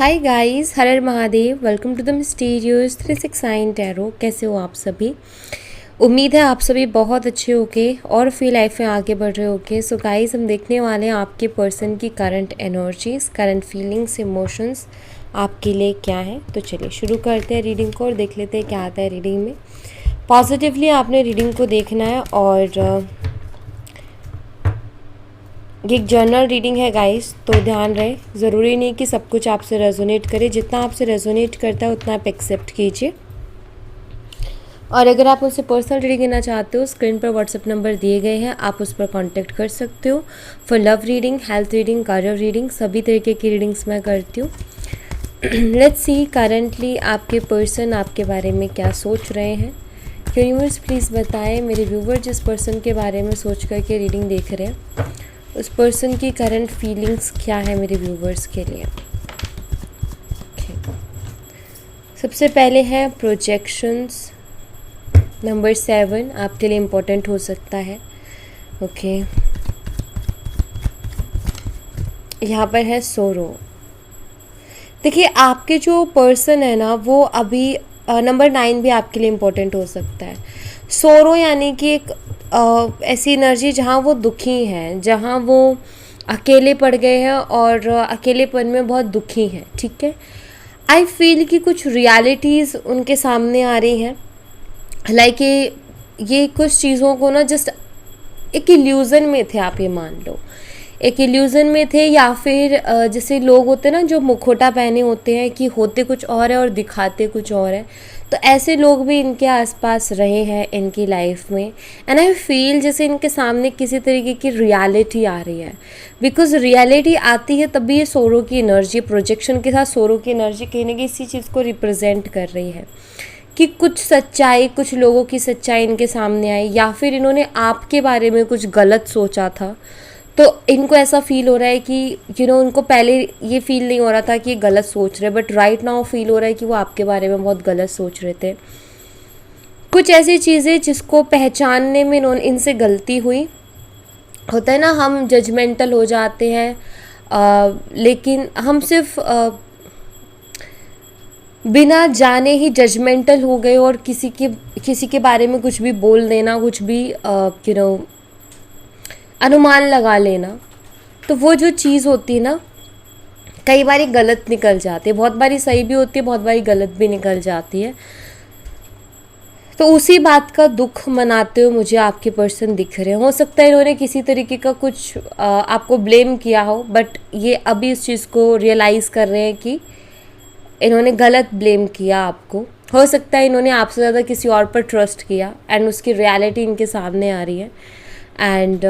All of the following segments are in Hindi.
हाय गाइस, हर हर Mahadev. Welcome to the mysterious 369 tarot. कैसे हो आप सभी? उम्मीद है आप सभी बहुत अच्छे होके और फिर लाइफ में आगे बढ़ रहे होके। सो गाइस, हम देखने वाले हैं आपके पर्सन की current energies, current feelings, emotions आपके लिए क्या है। तो चलिए शुरू करते हैं रीडिंग को और देख लेते हैं क्या आता है रीडिंग में। पॉजिटिवली आपने रीडिंग को देखना है और ये एक जर्नल रीडिंग है गाइस, तो ध्यान रहे, ज़रूरी नहीं कि सब कुछ आपसे रेजोनेट करे। जितना आपसे रेजोनेट करता है उतना आप एक्सेप्ट कीजिए। और अगर आप मुझसे पर्सनल रीडिंग लेना चाहते हो, स्क्रीन पर व्हाट्सएप नंबर दिए गए हैं, आप उस पर कांटेक्ट कर सकते हो for love reading, health reading, career reading, सभी तरीके की रीडिंग्स मैं करती हूँ। लेट्स सी करंटली आपके पर्सन आपके बारे में क्या सोच रहे हैं। यूनिवर्स प्लीज़ बताएं मेरे व्यूवर जिस पर्सन के बारे में सोच करके रीडिंग देख रहे हैं, उस पर्सन की करंट फीलिंग्स क्या है मेरे व्यूवर्स के लिए। सबसे पहले है प्रोजेक्शंस। नंबर 7 आपके लिए इम्पोर्टेंट हो सकता है। ओके, यहाँ पर है सोरो। देखिए, आपके जो पर्सन है ना, वो अभी नंबर 9 भी आपके लिए इम्पोर्टेंट हो सकता है। सोरो यानी कि एक ऐसी एनर्जी जहाँ वो दुखी हैं, जहाँ वो अकेले पड़ गए हैं और अकेलेपन में बहुत दुखी हैं। ठीक है, आई फील कि कुछ रियलिटीज़ उनके सामने आ रही हैं। लाइक ये कुछ चीज़ों को ना जस्ट एक इल्यूज़न में थे, आप ये मान लो एक इल्यूज़न में थे, या फिर जैसे लोग होते हैं ना जो मुखौटा पहने होते हैं कि होते कुछ और है और दिखाते कुछ और है, तो ऐसे लोग भी इनके आसपास रहे हैं इनकी लाइफ में। एंड आई फील जैसे इनके सामने किसी तरीके की रियलिटी आ रही है, बिकॉज रियलिटी आती है तभी ये सोरो की एनर्जी, प्रोजेक्शन के साथ सोरो की एनर्जी कहीं ना कहीं इसी चीज़ को रिप्रेजेंट कर रही है कि कुछ सच्चाई, कुछ लोगों की सच्चाई इनके सामने आई, या फिर इन्होंने आपके बारे में कुछ गलत सोचा था, तो इनको ऐसा फील हो रहा है कि उनको पहले ये फील नहीं हो रहा था कि ये गलत सोच रहे, बट राइट नाउ फील हो रहा है कि वो आपके बारे में बहुत गलत सोच रहे थे। कुछ ऐसी चीज़ें जिसको पहचानने में इनसे गलती हुई। होता है ना, हम जजमेंटल हो जाते हैं, लेकिन हम सिर्फ बिना जाने ही जजमेंटल हो गए और किसी के बारे में कुछ भी बोल देना, कुछ भी अनुमान लगा लेना, तो वो जो चीज़ होती है ना, कई बार गलत निकल जाती है, बहुत बारी सही भी होती है, बहुत बारी गलत भी निकल जाती है। तो उसी बात का दुख मनाते हुए मुझे आपके पर्सन दिख रहे हैं। हो सकता है इन्होंने किसी तरीके का कुछ आपको ब्लेम किया हो, बट ये अभी इस चीज़ को रियलाइज़ कर रहे हैं कि इन्होंने गलत ब्लेम किया आपको। हो सकता है इन्होंने आपसे ज़्यादा किसी और पर ट्रस्ट किया एंड उसकी रियलिटी इनके सामने आ रही है, एंड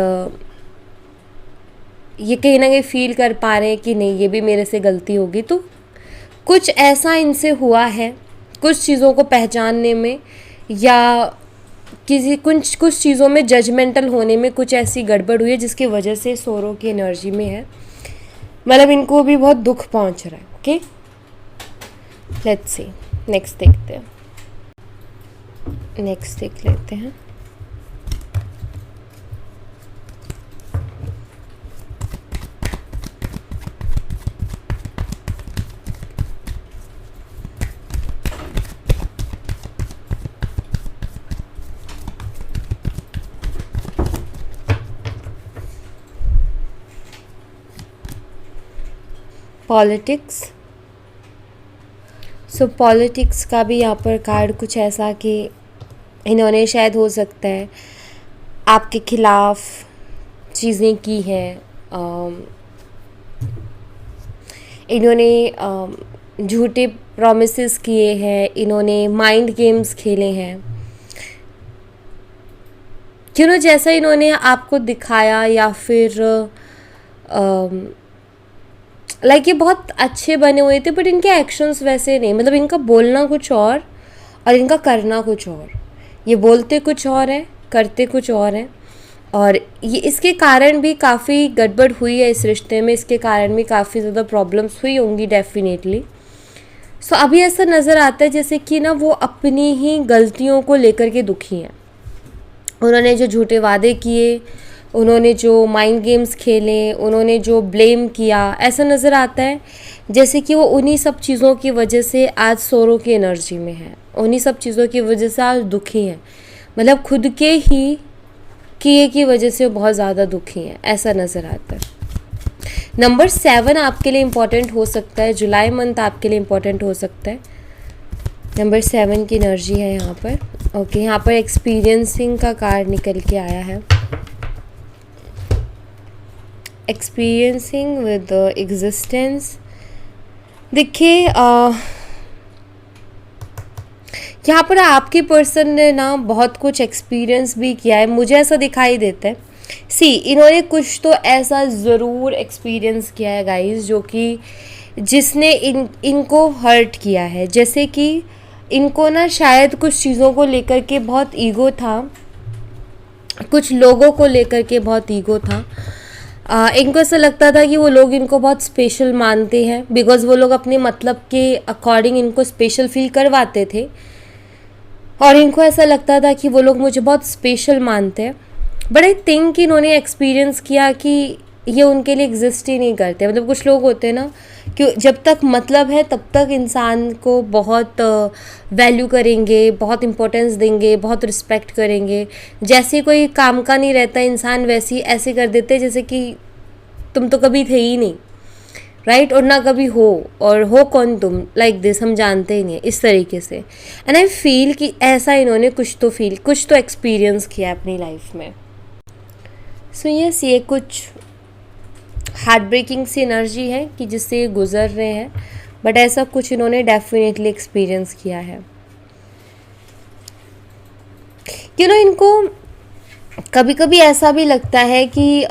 ये कहीं ना कहीं फील कर पा रहे हैं कि नहीं, ये भी मेरे से गलती होगी। तो कुछ ऐसा इनसे हुआ है, कुछ चीज़ों को पहचानने में या कुछ चीज़ों में जजमेंटल होने में कुछ ऐसी गड़बड़ हुई है जिसकी वजह से सोरो की एनर्जी में है, मतलब इनको भी बहुत दुख पहुंच रहा है। ओके, लेट्स सी, नेक्स्ट देखते हैं, नेक्स्ट देख लेते हैं। पॉलिटिक्स। सो पॉलिटिक्स का भी यहाँ पर कार्ड कुछ ऐसा कि इन्होंने शायद, हो सकता है, आपके खिलाफ चीज़ें की हैं, इन्होंने झूठे प्रॉमिसेस किए हैं, इन्होंने माइंड गेम्स खेले हैं। जैसा इन्होंने आपको दिखाया, या फिर लाइक ये बहुत अच्छे बने हुए थे, बट इनके एक्शंस वैसे नहीं, मतलब इनका बोलना कुछ और इनका करना कुछ और। ये बोलते कुछ और है, करते कुछ और है, और ये इसके कारण भी काफ़ी गड़बड़ हुई है इस रिश्ते में, इसके कारण भी काफ़ी ज़्यादा प्रॉब्लम्स हुई होंगी डेफिनेटली। सो अभी ऐसा नज़र आता है जैसे कि ना वो अपनी ही गलतियों को लेकर के दुखी हैं। उन्होंने जो झूठे वादे किए, उन्होंने जो माइंड गेम्स खेले, उन्होंने जो ब्लेम किया, ऐसा नज़र आता है जैसे कि वो उन्हीं सब चीज़ों की वजह से आज सोरो की एनर्जी में है, उन्हीं सब चीज़ों की वजह से आज दुखी हैं, मतलब खुद के ही किए की वजह से वो बहुत ज़्यादा दुखी हैं, ऐसा नज़र आता है। नंबर 7 आपके लिए इम्पॉर्टेंट हो सकता है, जुलाई मंथ आपके लिए इम्पॉर्टेंट हो सकता है। नंबर 7 की एनर्जी है यहाँ पर। ओके, यहाँ पर एक्सपीरियंसिंग का कार्ड निकल के आया है, एक्सपीरियंसिंग विद एग्जिस्टेंस। देखिए यहाँ पर आपके पर्सन ने ना बहुत कुछ एक्सपीरियंस भी किया है, मुझे ऐसा दिखाई देता है। इन्होंने कुछ तो ऐसा ज़रूर एक्सपीरियंस किया है गाइस, जो कि जिसने इनको हर्ट किया है। जैसे कि इनको ना शायद कुछ चीज़ों को लेकर के बहुत ईगो था, कुछ लोगों को लेकर के बहुत ईगो था। इनको ऐसा लगता था कि वो लोग इनको बहुत स्पेशल मानते हैं, बिकॉज़ वो लोग अपने मतलब के अकॉर्डिंग इनको स्पेशल फील करवाते थे, और इनको ऐसा लगता था कि वो लोग मुझे बहुत स्पेशल मानते हैं। बट आई थिंक इन्होंने एक्सपीरियंस किया कि ये उनके लिए एग्जिस्ट ही नहीं करते। मतलब कुछ लोग होते हैं ना कि जब तक मतलब है तब तक इंसान को बहुत वैल्यू करेंगे, बहुत इम्पोर्टेंस देंगे, बहुत रिस्पेक्ट करेंगे। जैसे कोई काम का नहीं रहता इंसान, वैसे ही ऐसे कर देते जैसे कि तुम तो कभी थे ही नहीं, राइट, और ना कभी हो, और हो कौन तुम, लाइक दिस, हम जानते ही नहीं, इस तरीके से। एंड आई फील कि ऐसा इन्होंने कुछ तो एक्सपीरियंस किया अपनी लाइफ में। सो यस, ये कुछ हार्ट ब्रेकिंग सी एनर्जी है कि जिससे ये गुजर रहे हैं, बट ऐसा कुछ इन्होंने डेफिनेटली एक्सपीरियंस किया है। इनको कभी कभी ऐसा भी लगता है कि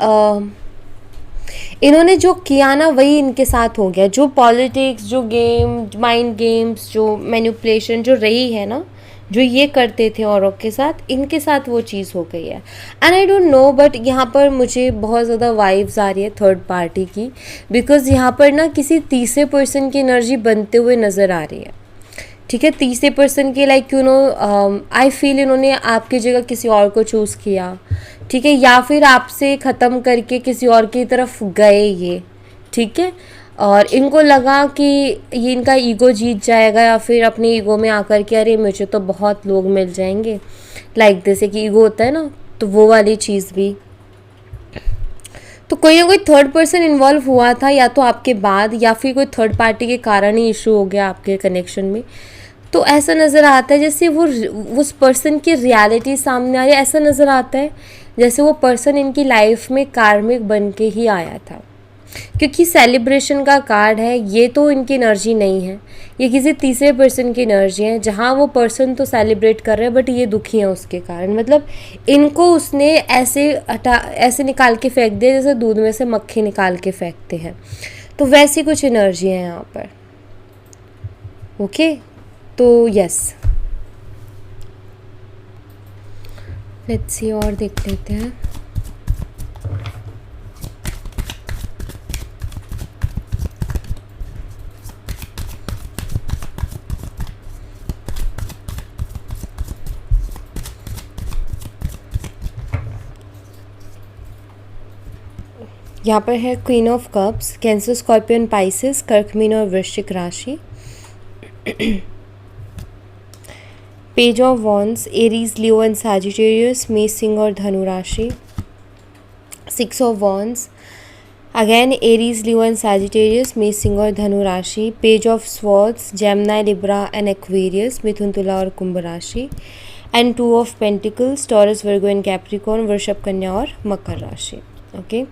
इन्होंने जो किया ना वही इनके साथ हो गया। जो पॉलिटिक्स, जो गेम, माइंड गेम्स, जो मैनिपुलेशन जो रही है ना, जो ये करते थे औरों के साथ, इनके साथ वो चीज़ हो गई है। And I don't know, but यहाँ पर मुझे बहुत ज़्यादा वाइब्स आ रही है थर्ड पार्टी की, बिकॉज़ यहाँ पर ना किसी तीसरे पर्सन की एनर्जी बनते हुए नज़र आ रही है। ठीक है, तीसरे पर्सन के लाइक आई फील इन्होंने आपकी जगह किसी और को चूज़ किया, ठीक है, या फिर आपसे ख़त्म करके किसी और की तरफ गए ये, ठीक है, और इनको लगा कि ये इनका ईगो जीत जाएगा, या फिर अपने ईगो में आकर के अरे मुझे तो बहुत लोग मिल जाएंगे, लाइक जैसे कि ईगो होता है ना, तो वो वाली चीज़ भी। तो कोई ना कोई थर्ड पर्सन इन्वॉल्व हुआ था, या तो आपके बाद, या फिर कोई थर्ड पार्टी के कारण ही इशू हो गया आपके कनेक्शन में। तो ऐसा नज़र आता है जैसे वो उस पर्सन की रियलिटी सामने आ रही है। ऐसा नज़र आता है जैसे वो पर्सन इनकी लाइफ में कार्मिक बन के ही आया था, क्योंकि सेलिब्रेशन का कार्ड है। ये तो इनकी एनर्जी नहीं है, ये किसी तीसरे पर्सन की एनर्जी है, जहाँ वो पर्सन तो सेलिब्रेट कर रहे हैं बट ये दुखी है उसके कारण। मतलब इनको उसने ऐसे निकाल के फेंक दिया जैसे दूध में से मक्खी निकाल के फेंकते हैं। तो वैसी कुछ एनर्जी है यहाँ पर। ओके, तो यस, लेट्स सी और देख लेते हैं। यहाँ पर है queen of cups, Cancer, Scorpion, Pisces, कर्क, मीन और वृश्चिक राशि। Page of wands, Aries, Leo and Sagittarius, मेष, सिंह और धनु राशि। 6 of wands, again Aries, Leo and Sagittarius, मेष, सिंह और धनु राशि। Page of swords, Gemini, Libra and Aquarius, मिथुन, तुला और कुंभ राशि। And 2 of pentacles, Taurus, Virgo and Capricorn, वृषभ, कन्या और मकर राशि। ओके,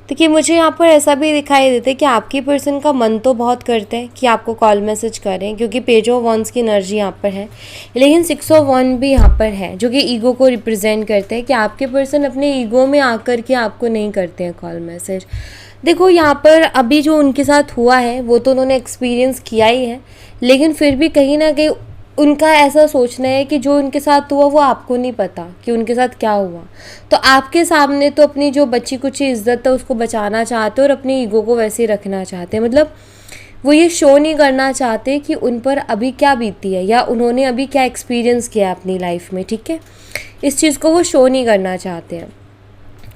देखिए मुझे यहाँ पर ऐसा भी दिखाई देता है कि आपकी पर्सन का मन तो बहुत करता है कि आपको कॉल मैसेज करें, क्योंकि पेज ऑफ वॉन्ड्स की एनर्जी यहाँ पर है, लेकिन 6 ऑफ वॉन्ड भी यहाँ पर है जो कि ईगो को रिप्रेजेंट करते हैं, कि आपके पर्सन अपने ईगो में आकर के आपको नहीं करते हैं कॉल मैसेज। देखो यहाँ पर अभी जो उनके साथ हुआ है वो तो उन्होंने एक्सपीरियंस किया ही है, लेकिन फिर भी कहीं ना कहीं उनका ऐसा सोचना है कि जो उनके साथ हुआ वो आपको नहीं पता कि उनके साथ क्या हुआ। तो आपके सामने तो अपनी जो बची कुछ इज्जत है उसको बचाना चाहते हो और अपनी ईगो को वैसे ही रखना चाहते हैं। मतलब वो ये शो नहीं करना चाहते कि उन पर अभी क्या बीती है या उन्होंने अभी क्या एक्सपीरियंस किया अपनी लाइफ में, ठीक है। इस चीज़ को वो शो नहीं करना चाहते हैं।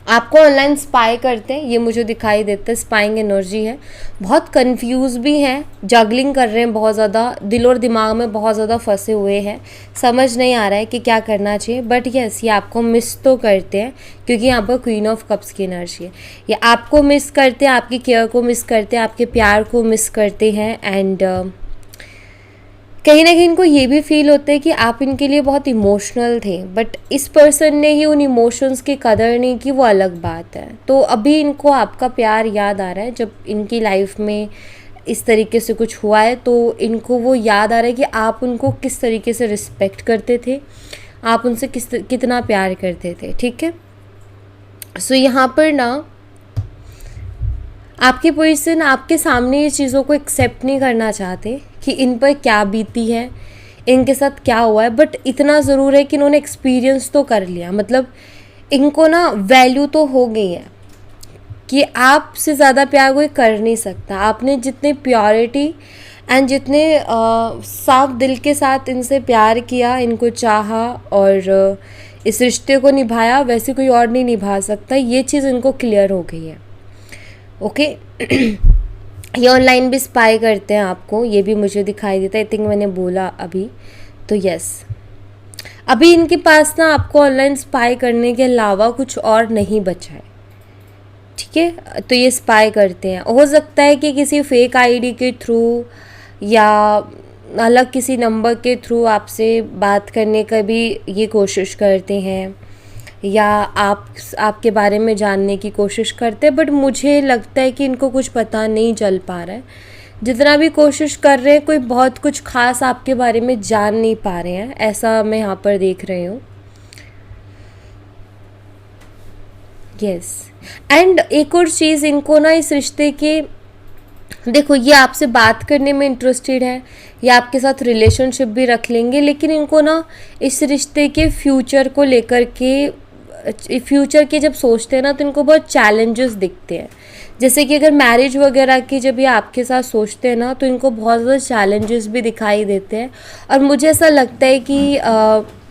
आपको ऑनलाइन स्पाई करते हैं, ये मुझे दिखाई देता है, स्पाइंग एनर्जी है। बहुत कंफ्यूज भी हैं, जगलिंग कर रहे हैं, बहुत ज़्यादा दिल और दिमाग में बहुत ज़्यादा फंसे हुए हैं, समझ नहीं आ रहा है कि क्या करना चाहिए। बट यस, ये आपको मिस तो करते हैं, क्योंकि यहाँ पर क्वीन ऑफ कप्स की एनर्जी है। ये आपको मिस करते हैं, आपकी केयर को मिस करते हैं, आपके प्यार को मिस करते हैं। एंड कहीं ना कहीं इनको ये भी फील होता है कि आप इनके लिए बहुत इमोशनल थे, बट इस पर्सन ने ही उन इमोशंस की कदर नहीं की, वो अलग बात है। तो अभी इनको आपका प्यार याद आ रहा है। जब इनकी लाइफ में इस तरीके से कुछ हुआ है तो इनको वो याद आ रहा है कि आप उनको किस तरीके से रिस्पेक्ट करते थे, आप उनसे कितना प्यार करते थे, ठीक है। सो यहाँ पर ना आपके पर्सन आपके सामने ये चीज़ों को एक्सेप्ट नहीं करना चाहते कि इन पर क्या बीती है, इनके साथ क्या हुआ है। बट इतना ज़रूर है कि इन्होंने एक्सपीरियंस तो कर लिया, मतलब इनको ना वैल्यू तो हो गई है कि आपसे ज़्यादा प्यार कोई कर नहीं सकता। आपने जितनी प्योरिटी एंड जितने साफ दिल के साथ इनसे प्यार किया, इनको चाहा और इस रिश्ते को निभाया, वैसे कोई और नहीं निभा सकता। ये चीज़ इनको क्लियर हो गई है, ओके। ये ऑनलाइन भी स्पाई करते हैं आपको, ये भी मुझे दिखाई देता है। आई थिंक मैंने बोला अभी, तो यस, अभी इनके पास ना आपको ऑनलाइन स्पाई करने के अलावा कुछ और नहीं बचा है, ठीक है। तो ये स्पाई करते हैं, हो सकता है कि किसी फेक आईडी के थ्रू या अलग किसी नंबर के थ्रू आपसे बात करने का भी ये कोशिश करते हैं, या आपके बारे में जानने की कोशिश करते हैं। बट मुझे लगता है कि इनको कुछ पता नहीं चल पा रहा है। जितना भी कोशिश कर रहे हैं, कोई बहुत कुछ खास आपके बारे में जान नहीं पा रहे हैं, ऐसा मैं यहाँ पर देख रही हूँ। यस, एंड एक और चीज़, इनको ना इस रिश्ते के, देखो ये आपसे बात करने में इंटरेस्टेड है, या आपके साथ रिलेशनशिप भी रख लेंगे, लेकिन इनको ना इस रिश्ते के फ्यूचर को लेकर के, फ्यूचर के जब सोचते हैं ना, तो इनको बहुत चैलेंजेस दिखते हैं। जैसे कि अगर मैरिज वगैरह की जब ये आपके साथ सोचते हैं ना, तो इनको बहुत ज़्यादा चैलेंजेस भी दिखाई देते हैं। और मुझे ऐसा लगता है कि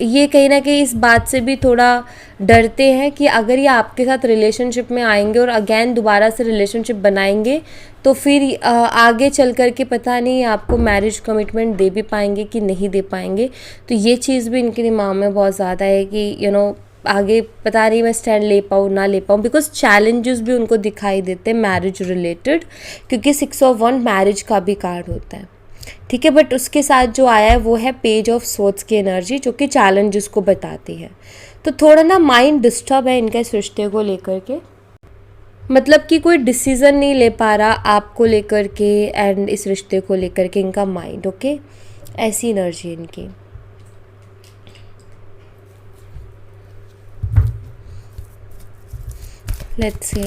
ये कहीं ना कहीं इस बात से भी थोड़ा डरते हैं कि अगर ये आपके साथ रिलेशनशिप में आएंगे और अगेन दोबारा से रिलेशनशिप बनाएंगे, तो फिर आगे चल कर के पता नहीं आपको मैरिज कमिटमेंट दे भी पाएंगे कि नहीं दे पाएंगे। तो ये चीज़ भी इनके दिमाग में बहुत ज़्यादा है कि आगे पता नहीं मैं स्टैंड ले पाऊँ ना ले पाऊँ, बिकॉज चैलेंजेस भी उनको दिखाई देते हैं मैरिज रिलेटेड, क्योंकि 6 of 1 मैरिज का भी कार्ड होता है, ठीक है। बट उसके साथ जो आया है वो है पेज ऑफ सोर्ड्स की एनर्जी, जो कि चैलेंजेस को बताती है। तो थोड़ा ना माइंड डिस्टर्ब है इनका इस रिश्ते को लेकर के, मतलब कि कोई डिसीज़न नहीं ले पा रहा आपको लेकर के एंड इस रिश्ते को लेकर के इनका माइंड, ओके। ऐसी एनर्जी इनकी। लेट्स से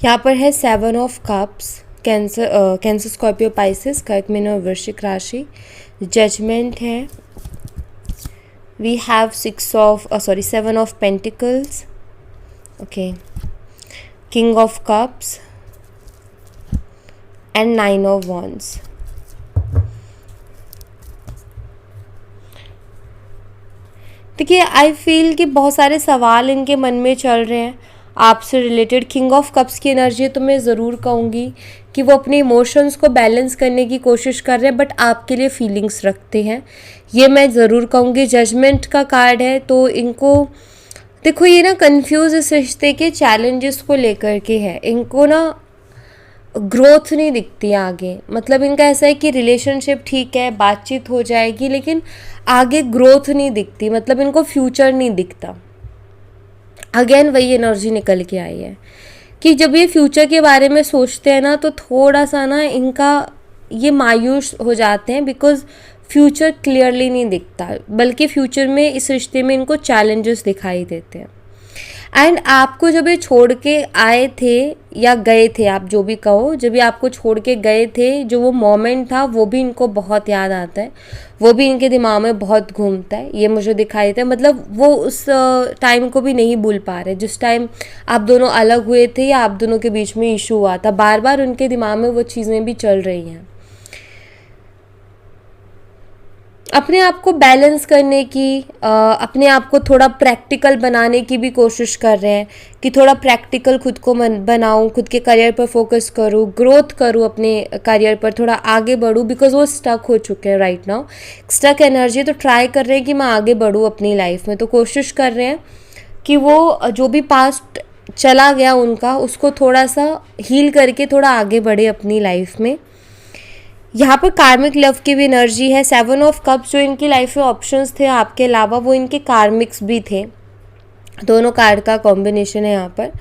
यहाँ पर है 7 of Cups, cancer Scorpio Pisces, कर्क मीन और वृश्चिक राशि। जजमेंट है, we have 7 of Pentacles, okay, king of cups and 9 of Wands। देखिए, आई फील कि बहुत सारे सवाल इनके मन में चल रहे हैं आपसे रिलेटेड। किंग ऑफ कप्स की एनर्जी तो मैं ज़रूर कहूँगी कि वो अपने इमोशंस को बैलेंस करने की कोशिश कर रहे हैं, बट आपके लिए फीलिंग्स रखते हैं, ये मैं ज़रूर कहूँगी। जजमेंट का कार्ड है, तो इनको देखो ये ना कंफ्यूज इस रिश्ते के चैलेंजेस को लेकर के है। इनको ना ग्रोथ नहीं दिखती आगे, मतलब इनका ऐसा है कि रिलेशनशिप ठीक है, बातचीत हो जाएगी, लेकिन आगे ग्रोथ नहीं दिखती, मतलब इनको फ्यूचर नहीं दिखता। अगेन वही एनर्जी निकल के आई है कि जब ये फ्यूचर के बारे में सोचते हैं ना, तो थोड़ा सा ना इनका ये मायूस हो जाते हैं, बिकॉज फ्यूचर क्लियरली नहीं दिखता, बल्कि फ्यूचर में इस रिश्ते में इनको चैलेंजेस दिखाई देते हैं। एंड आपको जब ये छोड़ के आए थे या गए थे, आप जो भी कहो, जब ये आपको छोड़ के गए थे, जो वो मोमेंट था वो भी इनको बहुत याद आता है, वो भी इनके दिमाग में बहुत घूमता है, ये मुझे दिखाई देता है। मतलब वो उस टाइम को भी नहीं भूल पा रहे जिस टाइम आप दोनों अलग हुए थे या आप दोनों के बीच में इशू हुआ था, बार बार उनके दिमाग में वो चीज़ें भी चल रही हैं। अपने आप को बैलेंस करने की, अपने आप को थोड़ा प्रैक्टिकल बनाने की भी कोशिश कर रहे हैं कि थोड़ा प्रैक्टिकल खुद को बनाऊं, खुद के करियर पर फोकस करूं, ग्रोथ करूं, अपने करियर पर थोड़ा आगे बढ़ूं, बिकॉज वो स्टक हो चुके हैं राइट नाउ। स्टक एनर्जी, तो ट्राई कर रहे हैं कि मैं आगे बढ़ूं अपनी लाइफ में, तो कोशिश कर रहे हैं कि वो जो भी पास्ट चला गया उनका, उसको थोड़ा सा हील करके थोड़ा आगे बढ़े अपनी लाइफ में। यहाँ पर कार्मिक लव की भी एनर्जी है। 7 ऑफ कप्स जो इनकी लाइफ में ऑप्शंस थे आपके अलावा, वो इनके कार्मिक्स भी थे। दोनों कार्ड का कॉम्बिनेशन है यहाँ पर।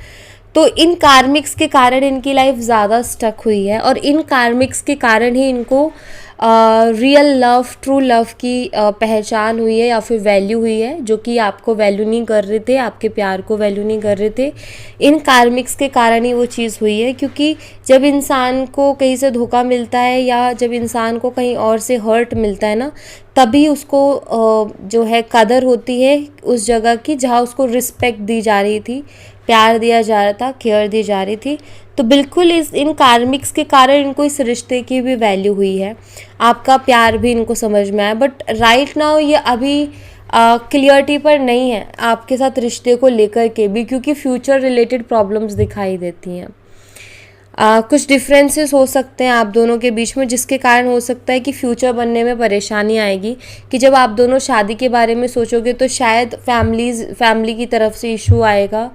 तो इन कार्मिक्स के कारण इनकी लाइफ ज़्यादा स्टक हुई है, और इन कार्मिक्स के कारण ही इनको रियल लव, ट्रू लव की पहचान हुई है या फिर वैल्यू हुई है, जो कि आपको वैल्यू नहीं कर रहे थे, आपके प्यार को वैल्यू नहीं कर रहे थे। इन कार्मिक्स के कारण ही वो चीज़ हुई है, क्योंकि जब इंसान को कहीं से धोखा मिलता है या जब इंसान को कहीं और से हर्ट मिलता है ना, तभी उसको जो है कदर होती है उस जगह की जहाँ उसको रिस्पेक्ट दी जा रही थी, प्यार दिया जा रहा था, केयर दी जा रही थी। तो बिल्कुल इन कार्मिक्स के कारण इनको इस रिश्ते की भी वैल्यू हुई है, आपका प्यार भी इनको समझ में आया। बट राइट नाउ ये अभी क्लियरिटी पर नहीं है आपके साथ रिश्ते को लेकर के भी, क्योंकि फ्यूचर रिलेटेड प्रॉब्लम्स दिखाई देती हैं। कुछ डिफरेंसेस हो सकते हैं आप दोनों के बीच में, जिसके कारण हो सकता है कि फ्यूचर बनने में परेशानी आएगी, कि जब आप दोनों शादी के बारे में सोचोगे तो शायद फैमिली की तरफ से इशू आएगा,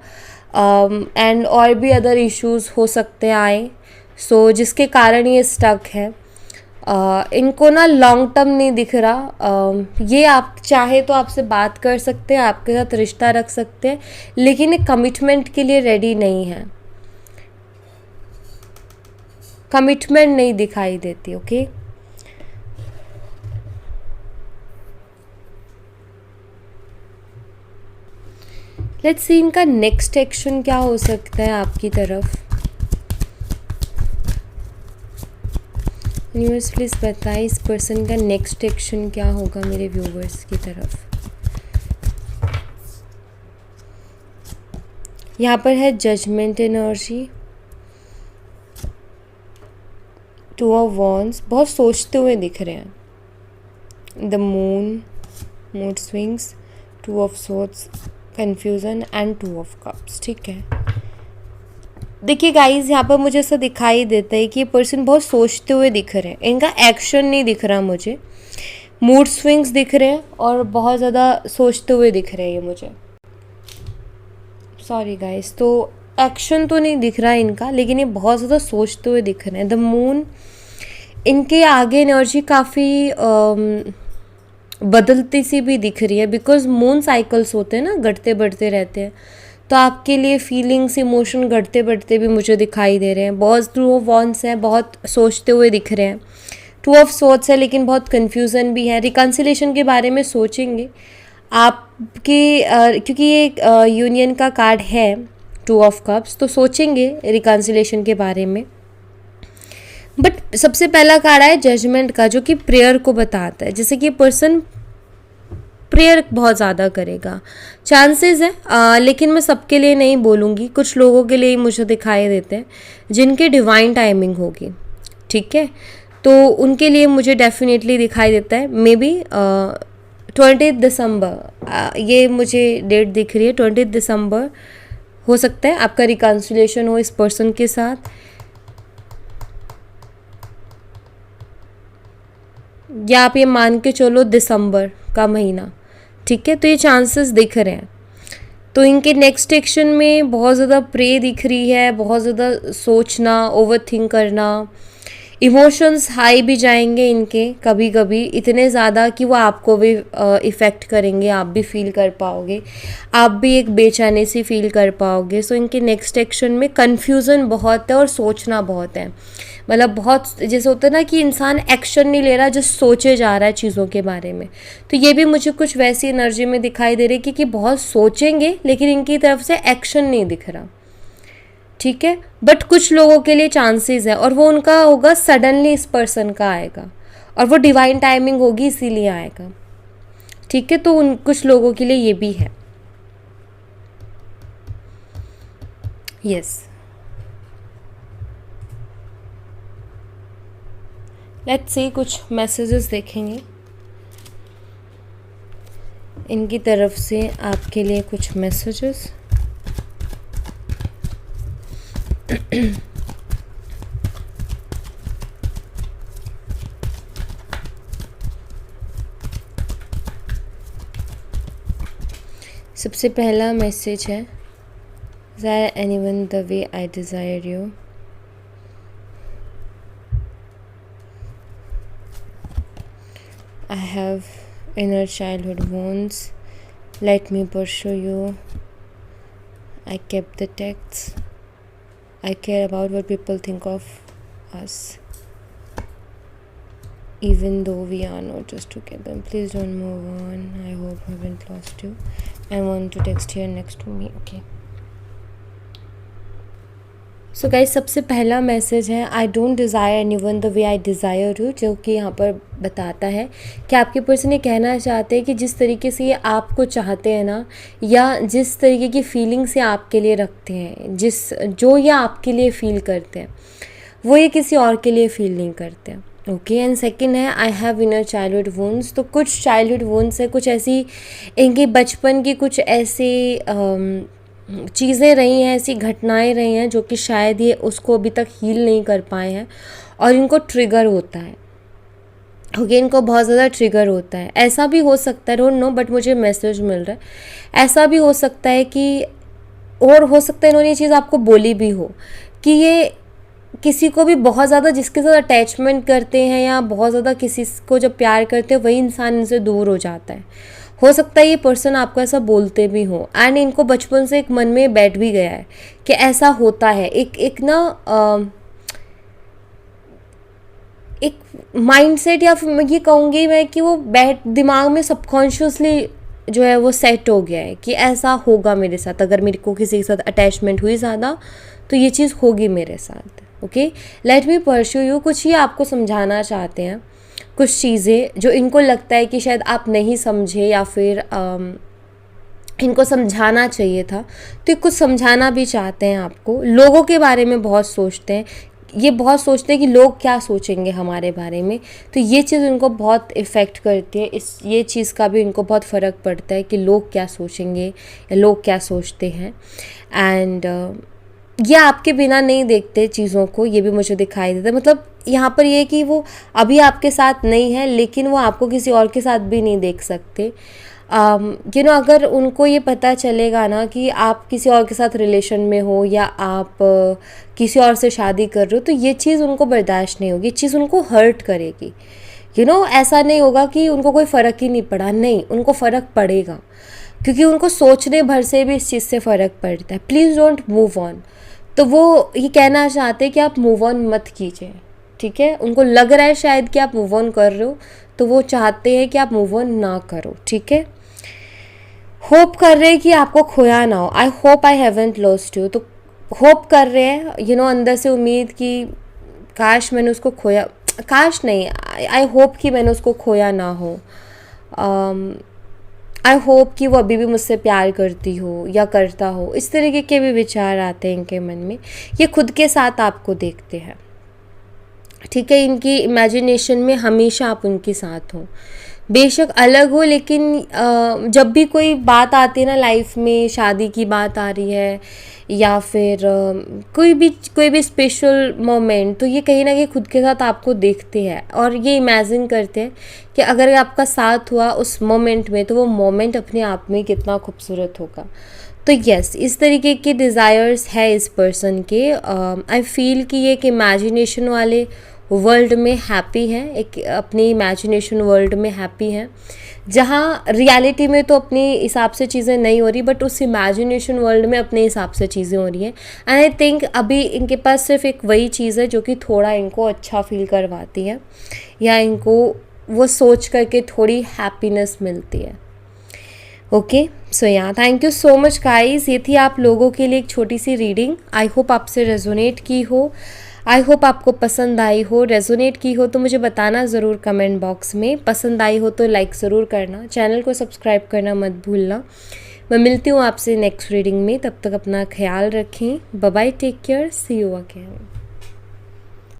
एंड और भी अदर इश्यूज हो सकते हैं आए, सो जिसके कारण ये स्टक है। इनको ना लॉन्ग टर्म नहीं दिख रहा। ये आप चाहे तो आपसे बात कर सकते हैं, आपके साथ रिश्ता रख सकते हैं, लेकिन एक कमिटमेंट के लिए रेडी नहीं है, कमिटमेंट नहीं दिखाई देती। ओके, लेट्स सी इनका नेक्स्ट एक्शन क्या हो सकता है आपकी तरफ। यूनिवर्स प्लीज बताइए इस पर्सन का नेक्स्ट एक्शन क्या होगा मेरे व्यूवर्स की तरफ। यहाँ पर है जजमेंट एनर्जी, 2 ऑफ वॉन्ड्स, बहुत सोचते हुए दिख रहे हैं। The mood swings, 2 of swords, confusion and 2 of cups. ठीक है, देखिए गाइस, यहाँ पर मुझे ऐसा दिखाई देता है कि ये पर्सन बहुत सोचते हुए दिख रहे हैं, इनका एक्शन नहीं दिख रहा मुझे। मूड स्विंग्स दिख रहे हैं और बहुत ज़्यादा सोचते हुए दिख रहे हैं ये मुझे, सॉरी गाइस। तो एक्शन तो नहीं दिख रहा है इनका, लेकिन ये बहुत ज़्यादा सोचते हुए दिख रहे हैं। द मून, इनके आगे एनर्जी काफ़ी बदलती सी भी दिख रही है, बिकॉज मून साइकिल्स होते हैं ना, घटते बढ़ते रहते हैं, तो आपके लिए फीलिंग्स, इमोशन घटते बढ़ते भी मुझे दिखाई दे रहे हैं। बहुत 2 ऑफ वॉन्ड्स हैं, बहुत सोचते हुए दिख रहे हैं। 2 ऑफ सोर्ड्स है, लेकिन बहुत कन्फ्यूज़न भी है। रिकन्सिलेशन के बारे में सोचेंगे आपके, क्योंकि ये यूनियन का कार्ड है 2 ऑफ कप्स, तो सोचेंगे रिकन्सिलेशन के बारे में। बट सबसे पहला कार्ड है जजमेंट का, जो कि प्रेयर को बताता है, जैसे कि पर्सन प्रेयर बहुत ज़्यादा करेगा, चांसेस है। लेकिन मैं सबके लिए नहीं बोलूँगी, कुछ लोगों के लिए मुझे दिखाई देते हैं जिनके डिवाइन टाइमिंग होगी, ठीक है, तो उनके लिए मुझे डेफिनेटली दिखाई देता है। मे बी 20 दिसंबर, ये मुझे डेट दिख रही है, 20 दिसंबर हो सकता है आपका रिकन्सिलेशन हो इस पर्सन के साथ, या आप ये मान के चलो दिसंबर का महीना, ठीक है। तो ये चांसेस दिख रहे हैं। तो इनके नेक्स्ट एक्शन में बहुत ज़्यादा प्रे दिख रही है, बहुत ज़्यादा सोचना, ओवर थिंक करना, इमोशंस हाई भी जाएंगे इनके कभी कभी, इतने ज़्यादा कि वो आपको भी इफ़ेक्ट करेंगे, आप भी फील कर पाओगे, आप भी एक बेचैनी सी फील कर पाओगे। सो इनके नेक्स्ट एक्शन में कन्फ्यूज़न बहुत है और सोचना बहुत है। मतलब बहुत जैसे होता है ना कि इंसान एक्शन नहीं ले रहा, जस्ट सोचे जा रहा है चीज़ों के बारे में। तो ये भी मुझे कुछ वैसी एनर्जी में दिखाई दे रही है कि बहुत सोचेंगे लेकिन इनकी तरफ से एक्शन नहीं दिख रहा। ठीक है, बट कुछ लोगों के लिए चांसेस है और वो उनका होगा सडनली, इस पर्सन का आएगा और वो डिवाइन टाइमिंग होगी इसीलिए आएगा। ठीक है, तो उन कुछ लोगों के लिए ये भी है। यस, लेट्स सी कुछ मैसेजेस देखेंगे इनकी तरफ से आपके लिए, कुछ मैसेजेस। सबसे पहला मैसेज है, desire anyone the way I desire you. I have inner childhood wounds. Let me pursue you. I kept the texts. I care about what people think of us, even though we are not just together. Please don't move on. I hope I haven't lost you. I want to text here next to me. Okay. So guys, सबसे पहला मैसेज है, I don't desire any one the way I desire you, जो कि यहाँ पर बताता है कि आपके पर्सन ये कहना चाहते हैं कि जिस तरीके से ये आपको चाहते हैं ना, या जिस तरीके की फीलिंग्स ये आपके लिए रखते हैं, जो ये आपके लिए फ़ील करते हैं, वो ये किसी और के लिए फ़ील नहीं करते हैं। ओके, एंड सेकंड है, I have inner childhood wounds. तो कुछ चाइल्डहुड वुंड्स है, कुछ ऐसी इनके बचपन की कुछ ऐसी चीज़ें रही हैं, ऐसी घटनाएं रही हैं जो कि शायद ये उसको अभी तक हील नहीं कर पाए हैं और इनको ट्रिगर होता है। ओके, इनको बहुत ज़्यादा ट्रिगर होता है। ऐसा भी हो सकता है, डोंट नो, बट मुझे मैसेज मिल रहा है ऐसा भी हो सकता है कि, और हो सकता है इन्होंने ये चीज़ आपको बोली भी हो कि ये किसी को भी बहुत ज़्यादा जिसके साथ अटैचमेंट करते हैं या बहुत ज़्यादा किसी को जब प्यार करते हैं वही इंसान इनसे दूर हो जाता है। हो सकता है ये पर्सन आपको ऐसा बोलते भी हो एंड इनको बचपन से एक मन में बैठ भी गया है कि ऐसा होता है। एक ना एक माइंडसेट, या फिर मैं ये कहूँगी मैं कि वो दिमाग में सबकॉन्शियसली जो है वो सेट हो गया है कि ऐसा होगा मेरे साथ। अगर मेरे को किसी के साथ अटैचमेंट हुई ज़्यादा तो ये चीज़ होगी मेरे साथ। Okay, let me pursue you. कुछ ये आपको समझाना चाहते हैं, कुछ चीज़ें जो इनको लगता है कि शायद आप नहीं समझे या फिर इनको समझाना चाहिए था, तो ये कुछ समझाना भी चाहते हैं आपको। लोगों के बारे में बहुत सोचते हैं, ये बहुत सोचते हैं कि लोग क्या सोचेंगे हमारे बारे में, तो ये चीज़ इनको बहुत इफ़ेक्ट करती है। ये चीज़ का भी इनको बहुत फ़र्क पड़ता है कि लोग क्या सोचेंगे या लोग क्या सोचते हैं। एंड ये आपके बिना नहीं देखते चीज़ों को, ये भी मुझे दिखाई देता है। मतलब यहाँ पर ये कि वो अभी आपके साथ नहीं है लेकिन वो आपको किसी और के साथ भी नहीं देख सकते। अगर उनको ये पता चलेगा ना कि आप किसी और के साथ रिलेशन में हो या आप किसी और से शादी कर रहे हो, तो ये चीज़ उनको बर्दाश्त नहीं होगी, ये चीज़ उनको हर्ट करेगी। ऐसा नहीं होगा कि उनको कोई फ़र्क ही नहीं पड़ा, नहीं, उनको फ़र्क पड़ेगा क्योंकि उनको सोचने भर से भी इस चीज़ से फ़र्क पड़ता है। Please don't move on. तो वो ये कहना चाहते हैं कि आप मूव ऑन मत कीजिए, ठीक है। उनको लग रहा है शायद कि आप मूव ऑन कर रहे हो, तो वो चाहते हैं कि आप मूव ऑन ना करो, ठीक है। होप कर रहे हैं कि आपको खोया ना हो। I hope I haven't lost you. तो होप कर रहे हैं अंदर से उम्मीद कि काश मैंने उसको खोया, काश नहीं, आई होप कि मैंने उसको खोया ना हो। आई होप कि वो अभी भी मुझसे प्यार करती हो या करता हो। इस तरीके के भी विचार आते हैं इनके मन में। ये खुद के साथ आपको देखते हैं, ठीक है। इनकी इमेजिनेशन में हमेशा आप उनके साथ हो, बेशक अलग हो, लेकिन जब भी कोई बात आती है ना लाइफ में, शादी की बात आ रही है या फिर कोई भी स्पेशल मोमेंट, तो ये कहीं ना कहीं खुद के साथ आपको देखते हैं और ये इमेजिन करते हैं कि अगर आपका साथ हुआ उस मोमेंट में तो वो मोमेंट अपने आप में कितना खूबसूरत होगा। तो यस, इस तरीके के डिज़ायर्स है इस पर्सन के। आई फील कि ये एक इमेजिनेशन वाले वर्ल्ड में हैप्पी हैं, एक अपनी इमेजिनेशन वर्ल्ड में हैप्पी हैं, जहाँ रियलिटी में तो अपने हिसाब से चीज़ें नहीं हो रही, बट उस इमेजिनेशन वर्ल्ड में अपने हिसाब से चीज़ें हो रही हैं। एंड आई थिंक अभी इनके पास सिर्फ एक वही चीज़ है जो कि थोड़ा इनको अच्छा फील करवाती है, या इनको वो सोच करके थोड़ी हैप्पीनेस मिलती है। ओके, सो या thank you so much guys, ये थी आप लोगों के लिए एक छोटी सी रीडिंग। आई होप आपसे रेजोनेट की हो, आई होप आपको पसंद आई हो। रेजोनेट की हो तो मुझे बताना ज़रूर कमेंट बॉक्स में, पसंद आई हो तो लाइक ज़रूर करना, चैनल को सब्सक्राइब करना मत भूलना। मैं मिलती हूँ आपसे नेक्स्ट रीडिंग में, तब तक अपना ख्याल रखें। Bye bye, take care, see you again.